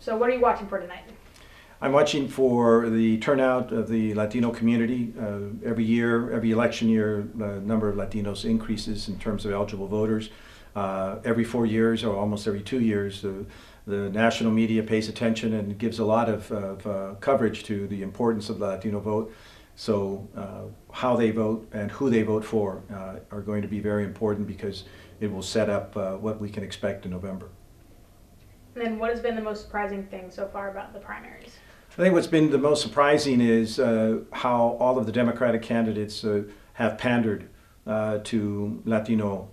So what are you watching for tonight? I'm watching for the turnout of the Latino community. Every year, every election year, the number of Latinos increases in terms of eligible voters. Every 4 years, or almost every 2 years, the national media pays attention and gives a lot of coverage to the importance of the Latino vote. So how they vote and who they vote for are going to be very important, because it will set up what we can expect in November. And then what has been the most surprising thing so far about the primaries? I think what's been the most surprising is how all of the Democratic candidates have pandered to Latino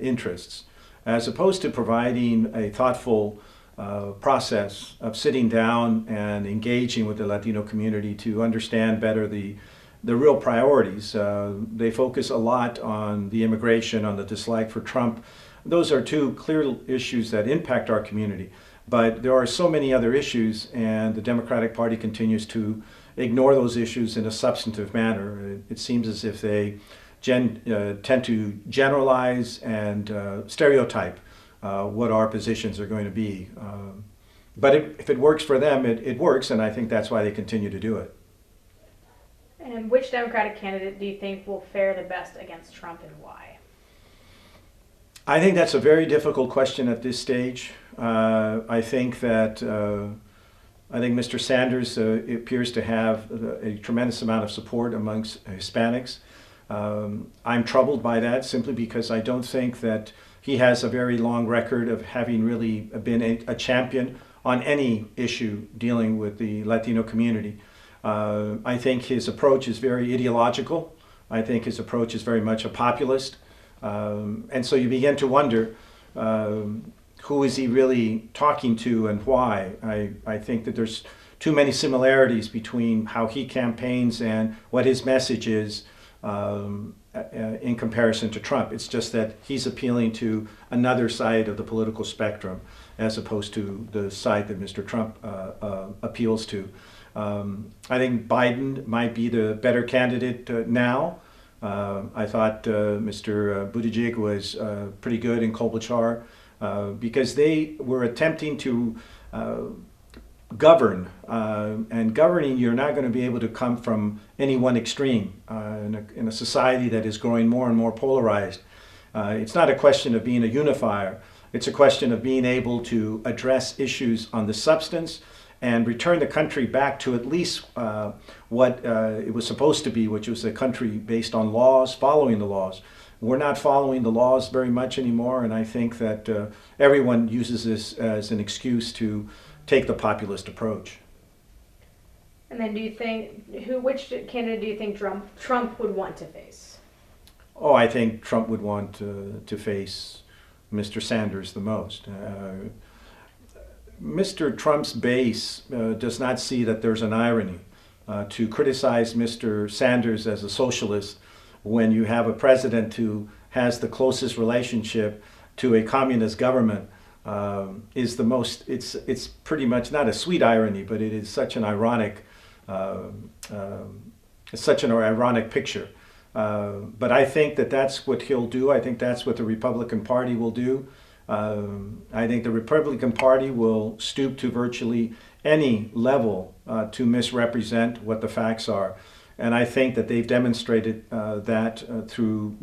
interests, as opposed to providing a thoughtful process of sitting down and engaging with the Latino community to understand better the real priorities. They focus a lot on the immigration, on the dislike for Trump. Those are two clear issues that impact our community. But there are so many other issues, and the Democratic Party continues to ignore those issues in a substantive manner. It seems as if they tend to generalize and stereotype what our positions are going to be. But if it works for them, it works, and I think that's why they continue to do it. And which Democratic candidate do you think will fare the best against Trump, and why? I think that's a very difficult question at this stage. I think Mr. Sanders appears to have a tremendous amount of support amongst Hispanics. I'm troubled by that, simply because I don't think that he has a very long record of having really been a champion on any issue dealing with the Latino community. I think his approach is very ideological. I think his approach is very much a populist. And so you begin to wonder, who is he really talking to and why? I think that there's too many similarities between how he campaigns and what his message is in comparison to Trump. It's just that he's appealing to another side of the political spectrum, as opposed to the side that Mr. Trump appeals to. I think Biden might be the better candidate now. I thought Mr. Buttigieg was pretty good in Klobuchar, because they were attempting to govern. And governing, you're not going to be able to come from any one extreme in a society that is growing more and more polarized. It's not a question of being a unifier. It's a question of being able to address issues on the substance and return the country back to at least what it was supposed to be, which was a country based on laws, following the laws. We're not following the laws very much anymore, and I think that everyone uses this as an excuse to take the populist approach. And then which candidate do you think Trump would want to face? Oh, I think Trump would want to face Mr. Sanders the most. Mr. Trump's base does not see that there's an irony to criticize Mr. Sanders as a socialist when you have a president who has the closest relationship to a communist government. It's pretty much not a sweet irony, but it is such an ironic picture. But I think that that's what he'll do. I think that's what the Republican Party will do. I think the Republican Party will stoop to virtually any level to misrepresent what the facts are. And I think that they've demonstrated that through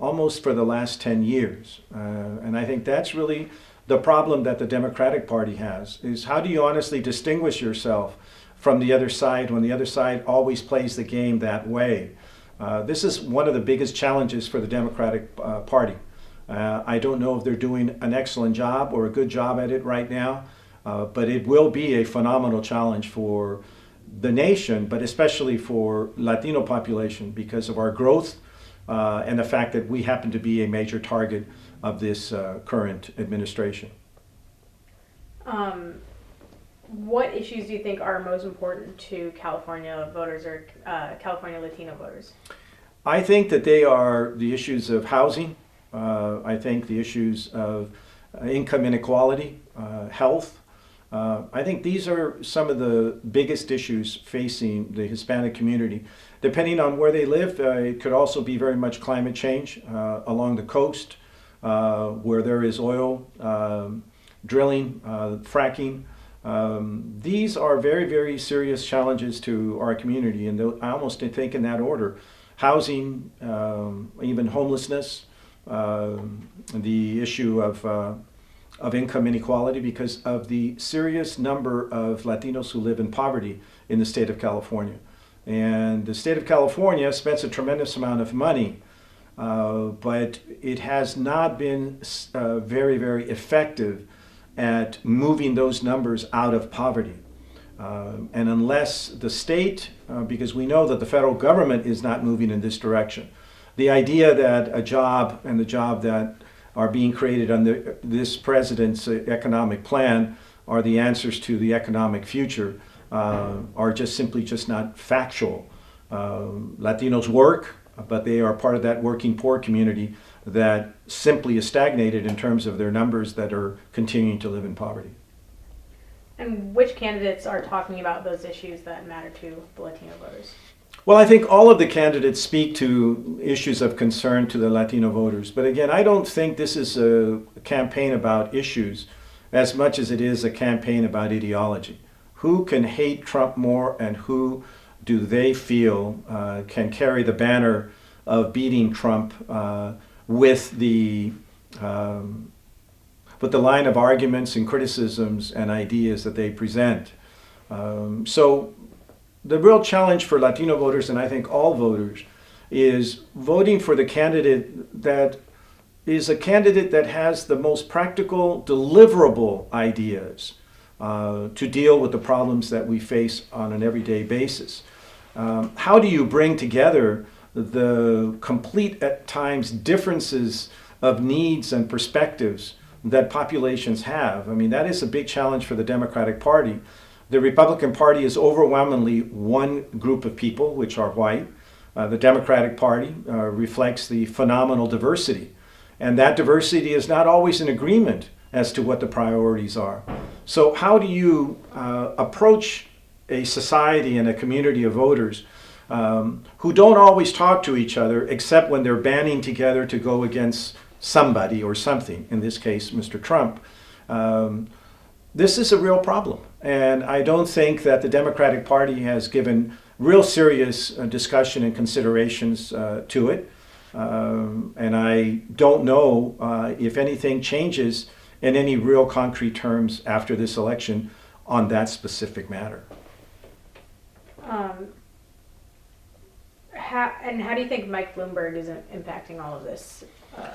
almost for the last 10 years. And I think that's really the problem that the Democratic Party has, is how do you honestly distinguish yourself from the other side when the other side always plays the game that way? This is one of the biggest challenges for the Democratic Party. I don't know if they're doing an excellent job or a good job at it right now, but it will be a phenomenal challenge for the nation, but especially for Latino population, because of our growth and the fact that we happen to be a major target of this current administration. What issues do you think are most important to California voters or California Latino voters? I think that they are the issues of housing. I think the issues of income inequality, health. I think these are some of the biggest issues facing the Hispanic community. Depending on where they live, it could also be very much climate change along the coast, where there is oil, drilling, fracking. These are very, very serious challenges to our community, and I almost think in that order: housing, even homelessness, the issue of income inequality because of the serious number of Latinos who live in poverty in the state of California. And the state of California spends a tremendous amount of money, but it has not been very, very effective at moving those numbers out of poverty. And unless the state, because we know that the federal government is not moving in this direction, the idea that a job and the job that are being created under this president's economic plan are the answers to the economic future are just simply just not factual. Latinos work, but they are part of that working poor community that simply is stagnated in terms of their numbers that are continuing to live in poverty. And which candidates are talking about those issues that matter to the Latino voters? Well, I think all of the candidates speak to issues of concern to the Latino voters. But again, I don't think this is a campaign about issues as much as it is a campaign about ideology. Who can hate Trump more, and who do they feel can carry the banner of beating Trump with the line of arguments and criticisms and ideas that they present. So the real challenge for Latino voters, and I think all voters, is voting for the candidate that is a candidate that has the most practical, deliverable ideas to deal with the problems that we face on an everyday basis. How do you bring together the complete, at times, differences of needs and perspectives that populations have? I mean, that is a big challenge for the Democratic Party. The Republican Party is overwhelmingly one group of people, which are white. The Democratic Party reflects the phenomenal diversity. And that diversity is not always in agreement as to what the priorities are. So how do you approach a society and a community of voters who don't always talk to each other except when they're banding together to go against somebody or something, in this case, Mr. Trump? This is a real problem. And I don't think that the Democratic Party has given real serious discussion and considerations to it. And I don't know if anything changes in any real concrete terms after this election on that specific matter. How do you think Mike Bloomberg is impacting all of this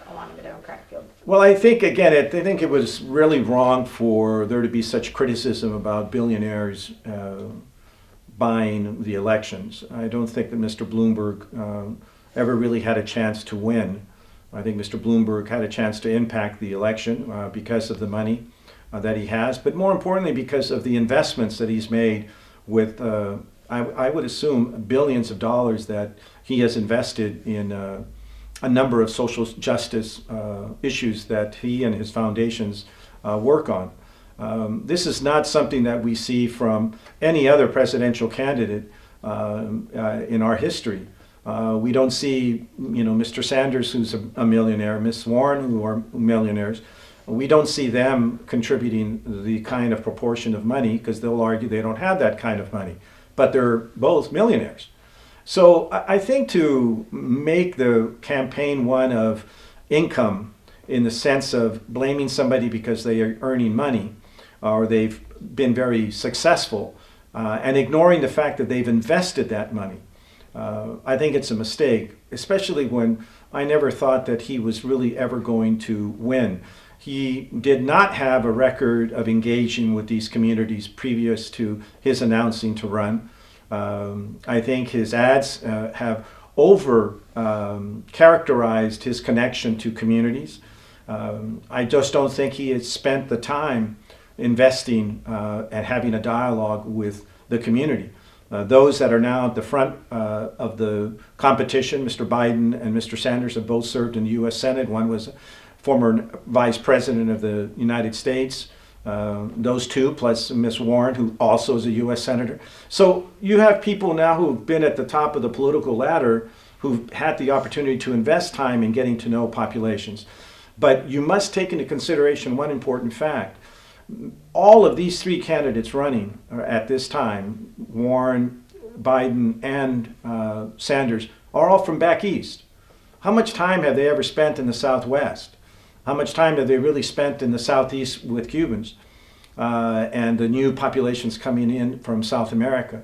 along the Democratic field? Well, I think, again, I think it was really wrong for there to be such criticism about billionaires buying the elections. I don't think that Mr. Bloomberg ever really had a chance to win. I think Mr. Bloomberg had a chance to impact the election because of the money that he has, but more importantly because of the investments that he's made with, I would assume, billions of dollars that he has invested in a number of social justice issues that he and his foundations work on. This is not something that we see from any other presidential candidate in our history. We don't see, Mr. Sanders, who's a millionaire, Ms. Warren, who are millionaires. We don't see them contributing the kind of proportion of money because they'll argue they don't have that kind of money, but they're both millionaires. So I think to make the campaign one of income in the sense of blaming somebody because they are earning money or they've been very successful and ignoring the fact that they've invested that money, I think it's a mistake, especially when I never thought that he was really ever going to win. He did not have a record of engaging with these communities previous to his announcing to run. I think his ads have characterized his connection to communities. I just don't think he has spent the time investing and having a dialogue with the community. Those that are now at the front of the competition, Mr. Biden and Mr. Sanders, have both served in the U.S. Senate. One was former Vice President of the United States. Those two, plus Ms. Warren, who also is a U.S. Senator. So you have people now who've been at the top of the political ladder who've had the opportunity to invest time in getting to know populations. But you must take into consideration one important fact. all of these three candidates running at this time, Warren, Biden, and Sanders, are all from back east. How much time have they ever spent in the Southwest? How much time have they really spent in the Southeast with Cubans and the new populations coming in from South America?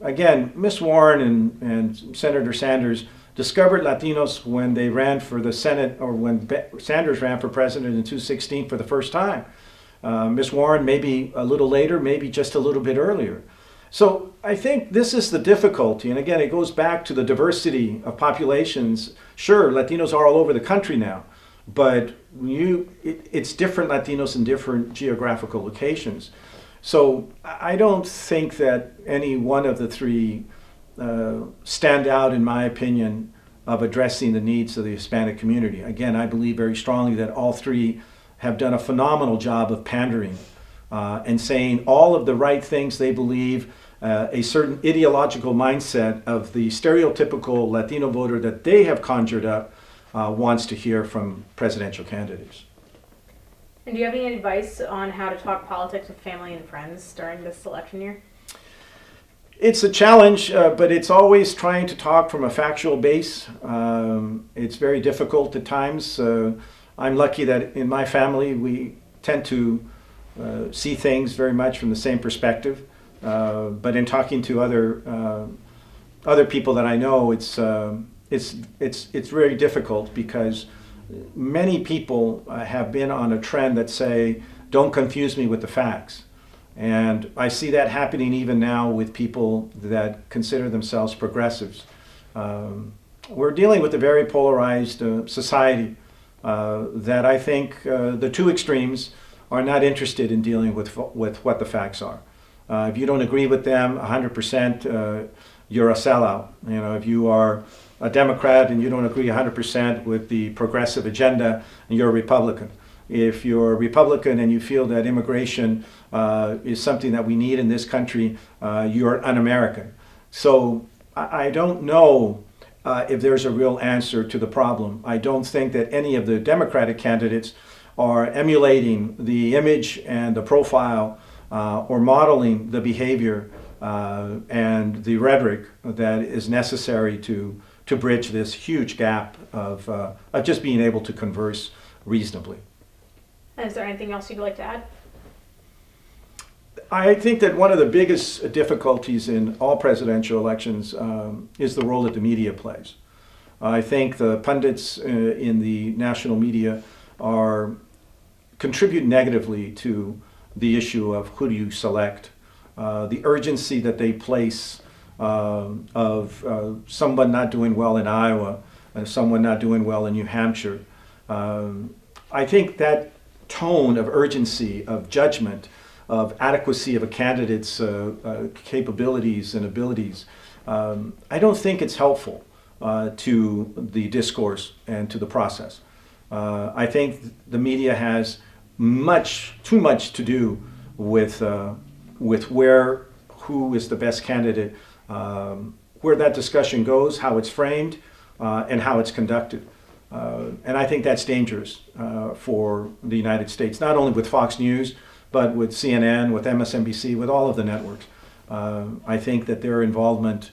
Again, Miss Warren and Senator Sanders discovered Latinos when they ran for the Senate, or when Sanders ran for president in 2016 for the first time. Miss Warren maybe a little later, maybe just a little bit earlier. So I think this is the difficulty. And again, it goes back to the diversity of populations. Sure, Latinos are all over the country now, but it's different Latinos in different geographical locations. So I don't think that any one of the three stand out, in my opinion, of addressing the needs of the Hispanic community. Again, I believe very strongly that all three have done a phenomenal job of pandering and saying all of the right things they believe. A certain ideological mindset of the stereotypical Latino voter that they have conjured up wants to hear from presidential candidates. And do you have any advice on how to talk politics with family and friends during this election year? It's a challenge, but it's always trying to talk from a factual base. It's very difficult at times. I'm lucky that in my family we tend to see things very much from the same perspective. But in talking to other people that I know, it's very difficult because many people have been on a trend that say, "Don't confuse me with the facts." And I see that happening even now with people that consider themselves progressives. We're dealing with a very polarized society that I think the two extremes are not interested in dealing with what the facts are. If you don't agree with them 100%, you're a sellout. You know, if you are a Democrat and you don't agree 100% with the progressive agenda, you're a Republican. If you're a Republican and you feel that immigration is something that we need in this country, you're un-American. So I don't know if there's a real answer to the problem. I don't think that any of the Democratic candidates are emulating the image and the profile or modeling the behavior and the rhetoric that is necessary to bridge this huge gap of just being able to converse reasonably. And is there anything else you'd like to add? I think that one of the biggest difficulties in all presidential elections is the role that the media plays. I think the pundits in the national media contribute negatively to the issue of who do you select, the urgency that they place of someone not doing well in Iowa and someone not doing well in New Hampshire. I think that tone of urgency, of judgment, of adequacy of a candidate's capabilities and abilities, I don't think it's helpful to the discourse and to the process. I think the media has too much to do with who is the best candidate, where that discussion goes, how it's framed, and how it's conducted. And I think that's dangerous for the United States, not only with Fox News, but with CNN, with MSNBC, with all of the networks. I think that their involvement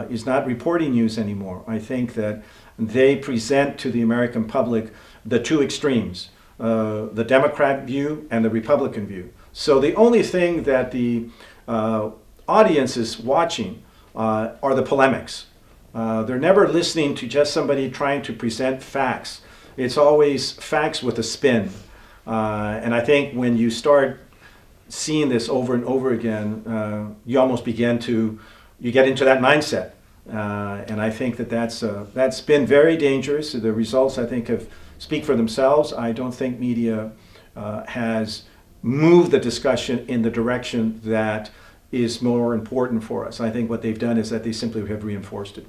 is not reporting news anymore. I think that they present to the American public the two extremes, the Democrat view and the Republican view. So the only thing that the audience is watching are the polemics. They're never listening to just somebody trying to present facts. It's always facts with a spin. And I think when you start seeing this over and over again, you almost you get into that mindset. And I think that's been very dangerous. The results, I think, speak for themselves. I don't think media has moved the discussion in the direction that is more important for us. I think what they've done is that they simply have reinforced it.